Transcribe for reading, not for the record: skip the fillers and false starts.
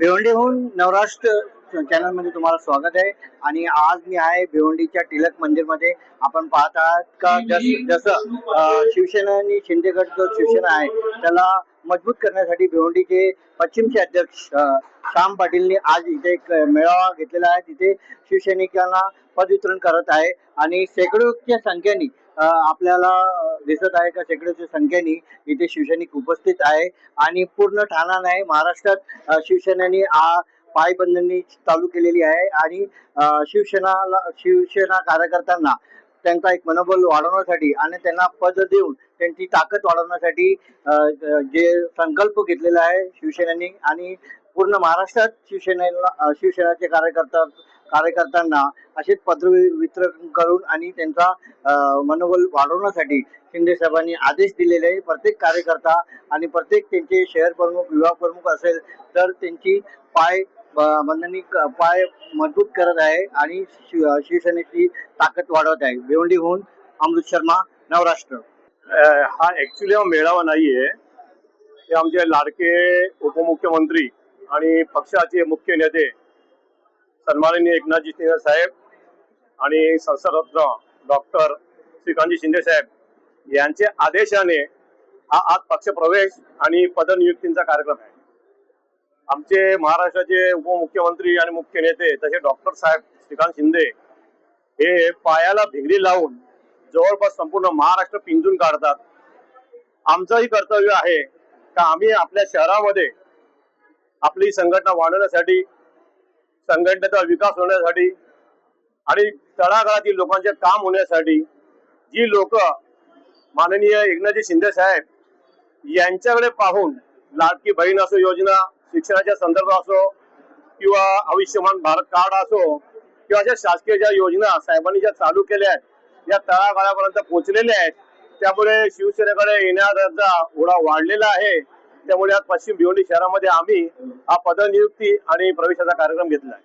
भिवंडीहून नवराष्ट्र चॅनलमध्ये तुम्हाला स्वागत आहे. आणि आज मी आहे भिवंडीच्या टिळक मंदिरमध्ये. आपण पाहत आहात का जसं शिवसेना आणि शिंदेगड जो शिवसेना आहे त्याला मजबूत करण्यासाठी भिवंडीचे पश्चिमचे अध्यक्ष श्याम पाटीलनी आज इथे एक मेळावा घेतलेला आहे. तिथे शिवसैनिकांना पदवितरण करत आहे आणि शेकडोच्या संख्येने आपल्याला दिसत आहे का शेकडोच्या संख्येने इथे शिवसैनिक उपस्थित आहे. आणि पूर्ण ठाणा नाही, महाराष्ट्रात शिवसेनेने पायबंदनी चालू केलेली आहे. आणि शिवसेना कार्यकर्त्यांना त्यांचा एक मनोबल वाढवण्यासाठी आणि त्यांना पद देऊन त्यांची ताकद वाढवण्यासाठी जे संकल्प घेतलेला आहे शिवसेनेने, आणि पूर्ण महाराष्ट्रात शिवसेनेचे कार्यकर्त्यांना असेच पत्र वितरण करून आणि त्यांचा मनोबल वाढवण्यासाठी शिंदे साहेबांनी आदेश दिलेले आहे. प्रत्येक कार्यकर्ता आणि प्रत्येक त्यांचे शहर प्रमुख, विभाग प्रमुख असेल तर त्यांची पाय मजबूत करत आहे आणि शिवसेनेची ताकद वाढवत आहे. भिवंडीहून अमृत शर्मा, नवराष्ट्र. हा ऍक्च्युली हा मेळावा नाहीये. हे आमचे लाडके उपमुख्यमंत्री आणि पक्षाचे मुख्य नेते सन्माननीय एकनाथजी शिंदे साहेब आणि संसदरत्न डॉक्टर श्रीकांतजी शिंदे साहेब यांच्या आदेशाने हा आज पक्षप्रवेश आणि पदनियुक्तींचा कार्यक्रम आहे. आमचे महाराष्ट्राचे उपमुख्यमंत्री आणि मुख्य नेते तसे डॉक्टर साहेब श्रीकांत शिंदे हे पायाला भिगरी लावून जवळपास संपूर्ण महाराष्ट्र पिंजून काढतात. आमचंही कर्तव्य आहे का आम्ही आपल्या शहरामध्ये आपली संघटना वाढवण्यासाठी, संघटनेचा विकास होण्यासाठी आणि तळागाळातील लोकांचे काम होण्यासाठी जी लोक माननीय एकनाथजी शिंदे साहेब यांच्याकडे पाहून लाडकी बहीण असो योजना, शिक्षणाच्या संदर्भात असो किंवा आयुष्यमान भारत कार्ड असो किंवा अशा शासकीय ज्या योजना साहेबांनी ज्या चालू केल्या आहेत या तळागाळापर्यंत पोहोचलेल्या आहेत. त्यामुळे शिवसेनेकडे येणाऱ्यांचा ओढा वाढलेला आहे. त्यामुळे आज पश्चिम भिवंडी शहरामध्ये आम्ही हा पदनियुक्ती आणि प्रवेशाचा कार्यक्रम घेतला आहे.